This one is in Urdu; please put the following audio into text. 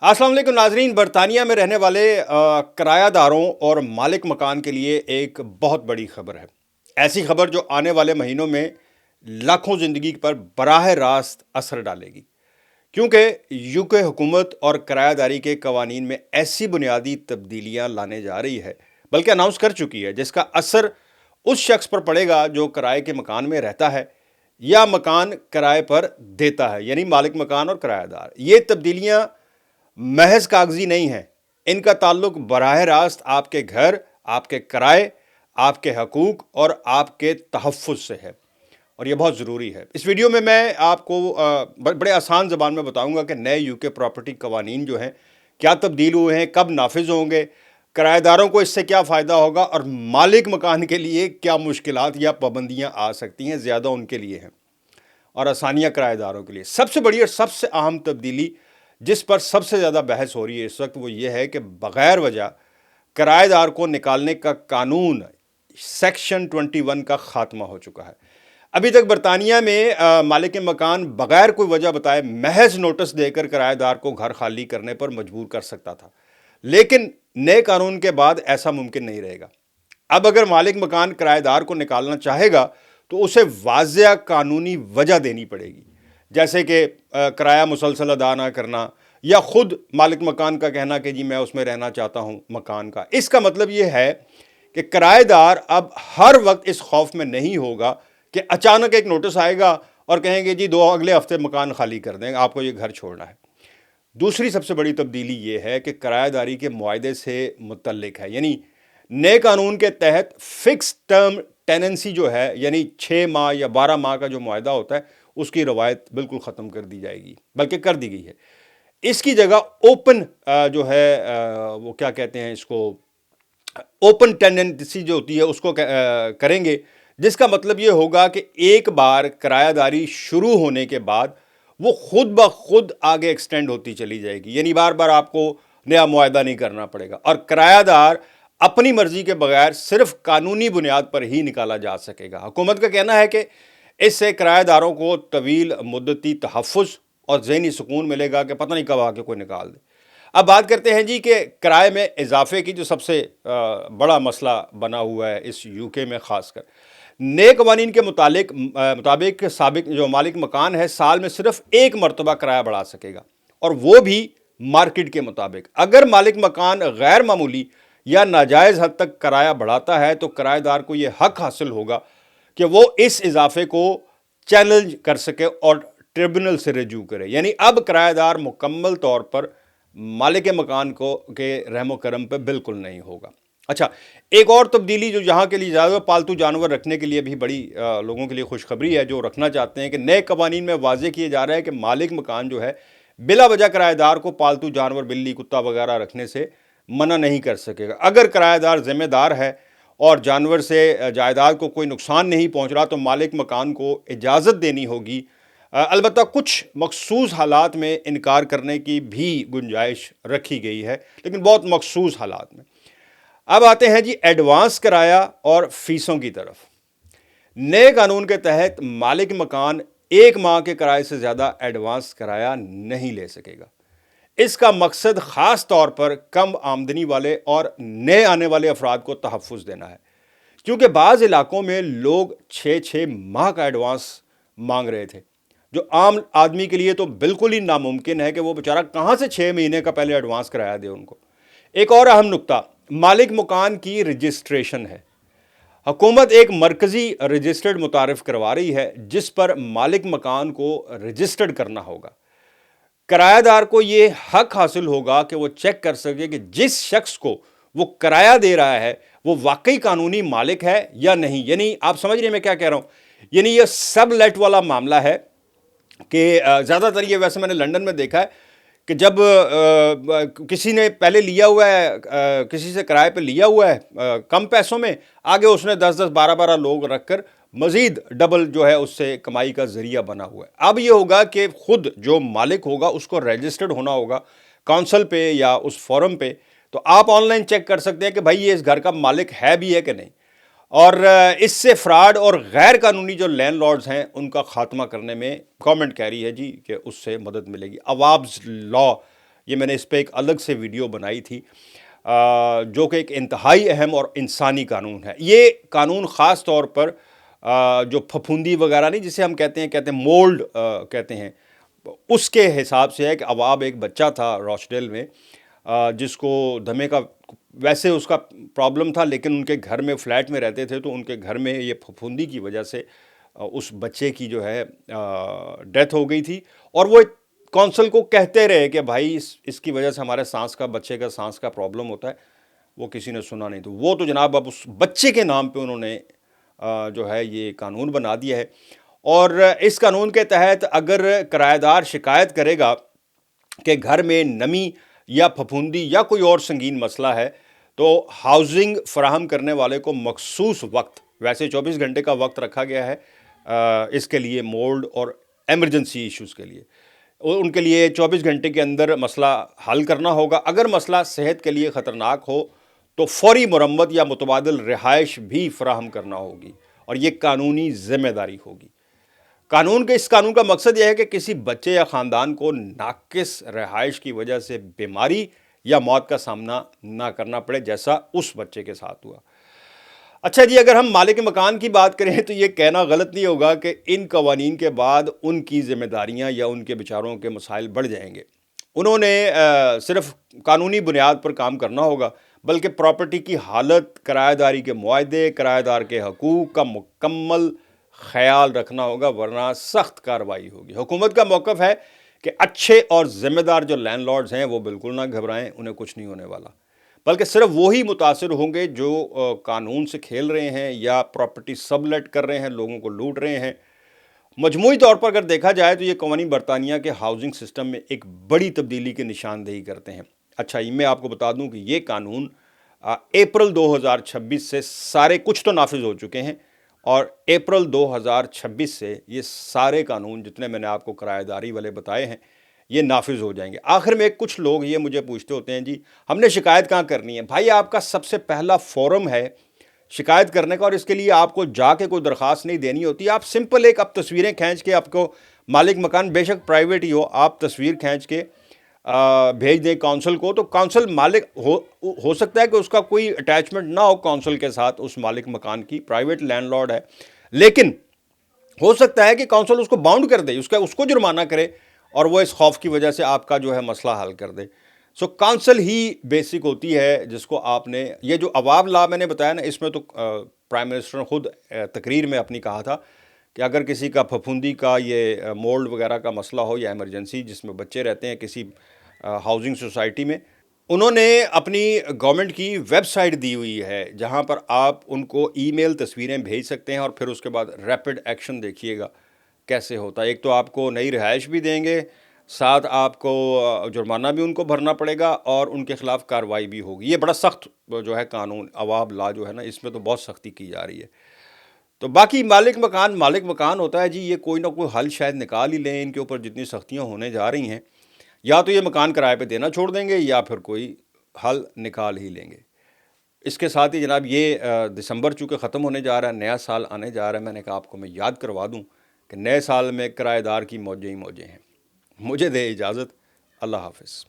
السلام علیکم ناظرین، برطانیہ میں رہنے والے کرایہ داروں اور مالک مکان کے لیے ایک بہت بڑی خبر ہے۔ ایسی خبر جو آنے والے مہینوں میں لاکھوں زندگی پر براہ راست اثر ڈالے گی، کیونکہ یو کے حکومت اور کرایہ داری کے قوانین میں ایسی بنیادی تبدیلیاں لانے جا رہی ہے، بلکہ اناؤنس کر چکی ہے، جس کا اثر اس شخص پر پڑے گا جو کرائے کے مکان میں رہتا ہے یا مکان کرائے پر دیتا ہے، یعنی مالک مکان اور کرایہ دار۔ یہ تبدیلیاں محض کاغذی نہیں ہیں، ان کا تعلق براہ راست آپ کے گھر، آپ کے کرائے، آپ کے حقوق اور آپ کے تحفظ سے ہے، اور یہ بہت ضروری ہے۔ اس ویڈیو میں آپ کو بڑے آسان زبان میں بتاؤں گا کہ نئے یو کے پراپرٹی قوانین جو ہیں کیا تبدیل ہوئے ہیں، کب نافذ ہوں گے، کرایہ داروں کو اس سے کیا فائدہ ہوگا، اور مالک مکان کے لیے کیا مشکلات یا پابندیاں آ سکتی ہیں۔ زیادہ ان کے لیے ہیں اور آسانیاں کرایہ داروں کے لیے۔ سب سے بڑی اور سب سے اہم تبدیلی جس پر سب سے زیادہ بحث ہو رہی ہے اس وقت، وہ یہ ہے کہ بغیر وجہ کرایہ دار کو نکالنے کا قانون سیکشن 21 کا خاتمہ ہو چکا ہے۔ ابھی تک برطانیہ میں مالک مکان بغیر کوئی وجہ بتائے محض نوٹس دے کر کرایہ دار کو گھر خالی کرنے پر مجبور کر سکتا تھا، لیکن نئے قانون کے بعد ایسا ممکن نہیں رہے گا۔ اب اگر مالک مکان کرایہ دار کو نکالنا چاہے گا تو اسے واضح قانونی وجہ دینی پڑے گی، جیسے کہ کرایہ مسلسل ادا نہ کرنا، یا خود مالک مکان کا کہنا کہ جی میں اس میں رہنا چاہتا ہوں مکان کا۔ اس کا مطلب یہ ہے کہ کرایہ دار اب ہر وقت اس خوف میں نہیں ہوگا کہ اچانک ایک نوٹس آئے گا اور کہیں گے جی اگلے ہفتے مکان خالی کر دیں، آپ کو یہ گھر چھوڑنا ہے۔ دوسری سب سے بڑی تبدیلی یہ ہے کہ کرایہ داری کے معاہدے سے متعلق ہے، یعنی نئے قانون کے تحت فکس ٹرم ٹیننسی جو ہے، یعنی 6 ماہ یا 12 ماہ کا جو معاہدہ ہوتا ہے، اس کی روایت بالکل ختم کر دی جائے گی، بلکہ کر دی گئی ہے۔ اس کی جگہ اوپن جو ہے وہ کیا کہتے ہیں اس کو، اوپن ٹیننسی جو ہوتی ہے اس کو کریں گے، جس کا مطلب یہ ہوگا کہ ایک بار کرایہ داری شروع ہونے کے بعد وہ خود بخود آگے ایکسٹینڈ ہوتی چلی جائے گی، یعنی بار بار آپ کو نیا معاہدہ نہیں کرنا پڑے گا، اور کرایہ دار اپنی مرضی کے بغیر صرف قانونی بنیاد پر ہی نکالا جا سکے گا۔ حکومت کا کہنا ہے کہ اس سے کرایہ داروں کو طویل مدتی تحفظ اور ذہنی سکون ملے گا کہ پتہ نہیں کب آ کے کوئی نکال دے۔ اب بات کرتے ہیں جی کہ کرائے میں اضافے کی جو سب سے بڑا مسئلہ بنا ہوا ہے اس یو کے میں، خاص کر نئے قوانین کے مطابق سابق جو مالک مکان ہے سال میں صرف ایک مرتبہ کرایہ بڑھا سکے گا، اور وہ بھی مارکیٹ کے مطابق۔ اگر مالک مکان غیر معمولی یا ناجائز حد تک کرایہ بڑھاتا ہے تو کرایہ دار کو یہ حق حاصل ہوگا کہ وہ اس اضافے کو چیلنج کر سکے اور ٹریبونل سے رجوع کرے، یعنی اب کرایہ دار مکمل طور پر مالک مکان کو کے رحم و کرم پہ بالکل نہیں ہوگا۔ اچھا، ایک اور تبدیلی جو یہاں کے لیے زیادہ پالتو جانور رکھنے کے لیے بھی بڑی لوگوں کے لیے خوشخبری ہے، جو رکھنا چاہتے ہیں، کہ نئے قوانین میں واضح کیے جا رہا ہے کہ مالک مکان جو ہے بلا وجہ کرایہ دار کو پالتو جانور، بلی، کتا وغیرہ رکھنے سے منع نہیں کر سکے گا۔ اگر کرایہ دار ذمہ دار ہے اور جانور سے جائیداد کو کوئی نقصان نہیں پہنچ رہا تو مالک مکان کو اجازت دینی ہوگی، البتہ کچھ مخصوص حالات میں انکار کرنے کی بھی گنجائش رکھی گئی ہے، لیکن بہت مخصوص حالات میں۔ اب آتے ہیں جی ایڈوانس کرایہ اور فیسوں کی طرف۔ نئے قانون کے تحت مالک مکان 1 ماہ کے کرائے سے زیادہ ایڈوانس کرایہ نہیں لے سکے گا۔ اس کا مقصد خاص طور پر کم آمدنی والے اور نئے آنے والے افراد کو تحفظ دینا ہے، کیونکہ بعض علاقوں میں لوگ 6 ماہ کا ایڈوانس مانگ رہے تھے، جو عام آدمی کے لیے تو بالکل ہی ناممکن ہے کہ وہ بیچارہ کہاں سے 6 مہینے کا پہلے ایڈوانس کرایا دے ان کو۔ ایک اور اہم نقطہ مالک مکان کی رجسٹریشن ہے۔ حکومت ایک مرکزی رجسٹرڈ متعارف کروا رہی ہے جس پر مالک مکان کو رجسٹرڈ کرنا ہوگا۔ کرایہ دار کو یہ حق حاصل ہوگا کہ وہ چیک کر سکے کہ جس شخص کو وہ کرایہ دے رہا ہے وہ واقعی قانونی مالک ہے یا نہیں۔ یعنی آپ سمجھ رہے ہیں میں کیا کہہ رہا ہوں؟ یعنی یہ سب لیٹ والا معاملہ ہے کہ زیادہ تر یہ، ویسے میں نے لنڈن میں دیکھا ہے کہ جب کسی نے پہلے لیا ہوا ہے، کسی سے کرائے پہ لیا ہوا ہے کم پیسوں میں، آگے اس نے 10 12 لوگ رکھ کر مزید ڈبل جو ہے اس سے کمائی کا ذریعہ بنا ہوا ہے۔ اب یہ ہوگا کہ خود جو مالک ہوگا اس کو رجسٹرڈ ہونا ہوگا کونسل پہ یا اس فورم پہ، تو آپ آن لائن چیک کر سکتے ہیں کہ بھائی یہ اس گھر کا مالک ہے بھی ہے کہ نہیں، اور اس سے فراڈ اور غیر قانونی جو لینڈ لارڈز ہیں ان کا خاتمہ کرنے میں گورنمنٹ کہہ رہی ہے جی کہ اس سے مدد ملے گی۔ اوابز لا یہ میں نے اس پہ ایک الگ سے ویڈیو بنائی تھی، جو کہ ایک انتہائی اہم اور انسانی قانون ہے۔ یہ قانون خاص طور پر جو پھپھوندی وغیرہ نہیں جسے ہم کہتے ہیں مولڈ کہتے ہیں، اس کے حساب سے ہے کہ اب ایک بچہ تھا روچڈیل میں جس کو دمے کا، ویسے اس کا پرابلم تھا لیکن ان کے گھر میں فلیٹ میں رہتے تھے تو ان کے گھر میں یہ پھپھوندی کی وجہ سے اس بچے کی جو ہے ڈیتھ ہو گئی تھی، اور وہ کونسل کو کہتے رہے کہ بھائی اس کی وجہ سے ہمارے بچے کا سانس کا پرابلم ہوتا ہے، وہ کسی نے سنا نہیں، تو وہ تو جناب اب اس بچے کے نام پہ انہوں نے جو ہے یہ قانون بنا دیا ہے۔ اور اس قانون کے تحت اگر کرایہ دار شکایت کرے گا کہ گھر میں نمی یا پھپھوندی یا کوئی اور سنگین مسئلہ ہے تو ہاؤسنگ فراہم کرنے والے کو مخصوص وقت، ویسے 24 گھنٹے کا وقت رکھا گیا ہے اس کے لیے، مولڈ اور ایمرجنسی ایشوز کے لیے، ان کے لیے 24 گھنٹے کے اندر مسئلہ حل کرنا ہوگا۔ اگر مسئلہ صحت کے لیے خطرناک ہو تو فوری مرمت یا متبادل رہائش بھی فراہم کرنا ہوگی، اور یہ قانونی ذمہ داری ہوگی۔ اس قانون کا مقصد یہ ہے کہ کسی بچے یا خاندان کو ناقص رہائش کی وجہ سے بیماری یا موت کا سامنا نہ کرنا پڑے، جیسا اس بچے کے ساتھ ہوا۔ اچھا جی، اگر ہم مالک مکان کی بات کریں تو یہ کہنا غلط نہیں ہوگا کہ ان قوانین کے بعد ان کی ذمہ داریاں یا ان کے بیچاروں کے مسائل بڑھ جائیں گے۔ انہوں نے صرف قانونی بنیاد پر کام کرنا ہوگا، بلکہ پراپرٹی کی حالت، کرایہ داری کے معاہدے، کرایہ دار کے حقوق کا مکمل خیال رکھنا ہوگا، ورنہ سخت کارروائی ہوگی۔ حکومت کا موقف ہے کہ اچھے اور ذمہ دار جو لینڈ لارڈز ہیں وہ بالکل نہ گھبرائیں، انہیں کچھ نہیں ہونے والا، بلکہ صرف وہی متاثر ہوں گے جو قانون سے کھیل رہے ہیں یا پراپرٹی سب لیٹ کر رہے ہیں، لوگوں کو لوٹ رہے ہیں۔ مجموعی طور پر اگر دیکھا جائے تو یہ قوانین برطانیہ کے ہاؤسنگ سسٹم میں ایک بڑی تبدیلی کی نشاندہی کرتے ہیں۔ اچھا، میں آپ کو بتا دوں کہ یہ قانون اپریل 2026 سے سارے کچھ تو نافذ ہو چکے ہیں، اور اپریل 2026 سے یہ سارے قانون جتنے میں نے آپ کو کرایہ داری والے بتائے ہیں یہ نافذ ہو جائیں گے۔ آخر میں کچھ لوگ یہ مجھے پوچھتے ہوتے ہیں جی ہم نے شکایت کہاں کرنی ہے؟ بھائی، آپ کا سب سے پہلا فورم ہے شکایت کرنے کا، اور اس کے لیے آپ کو جا کے کوئی درخواست نہیں دینی ہوتی۔ آپ سمپل اب تصویریں کھینچ کے، آپ کو مالک مکان بے شک پرائیویٹ ہی ہو، آپ تصویر کھینچ کے بھیج دیں کونسل کو، تو کونسل مالک ہو سکتا ہے کہ اس کا کوئی اٹیچمنٹ نہ ہو کونسل کے ساتھ، اس مالک مکان کی پرائیویٹ لینڈ لارڈ ہے، لیکن ہو سکتا ہے کہ کونسل اس کو باؤنڈ کر دے، اس کو جرمانہ کرے، اور وہ اس خوف کی وجہ سے آپ کا جو ہے مسئلہ حل کر دے۔ سو کونسل ہی بیسک ہوتی ہے جس کو آپ نے، یہ جو عوام لا میں نے بتایا نا، اس میں تو پرائم منسٹر نے خود تقریر میں اپنی کہا تھا کہ اگر کسی کا پھپھوندی کا یہ مولڈ وغیرہ کا مسئلہ ہو یا ایمرجنسی جس میں بچے رہتے ہیں کسی ہاؤسنگ سوسائٹی میں، انہوں نے اپنی گورنمنٹ کی ویب سائٹ دی ہوئی ہے جہاں پر آپ ان کو ای میل تصویریں بھیج سکتے ہیں، اور پھر اس کے بعد ریپڈ ایکشن دیکھیے گا کیسے ہوتا ہے۔ ایک تو آپ کو نئی رہائش بھی دیں گے، ساتھ آپ کو جرمانہ بھی ان کو بھرنا پڑے گا، اور ان کے خلاف کارروائی بھی ہوگی۔ یہ بڑا سخت جو ہے قانون عوام لا جو ہے نا، اس میں تو بہت سختی کی جا رہی ہے۔ تو باقی مالک مکان ہوتا ہے جی، یہ کوئی نہ کوئی حل شاید نکال ہی لیں، ان کے اوپر جتنی سختیاں ہونے جا رہی ہیں، یا تو یہ مکان کرائے پہ دینا چھوڑ دیں گے یا پھر کوئی حل نکال ہی لیں گے۔ اس کے ساتھ ہی جناب یہ دسمبر چونکہ ختم ہونے جا رہا ہے، نیا سال آنے جا رہا ہے، میں نے کہا آپ کو میں یاد کروا دوں کہ نئے سال میں کرایہ دار کی موجیں ہی موجیں ہیں۔ مجھے دے اجازت، اللہ حافظ۔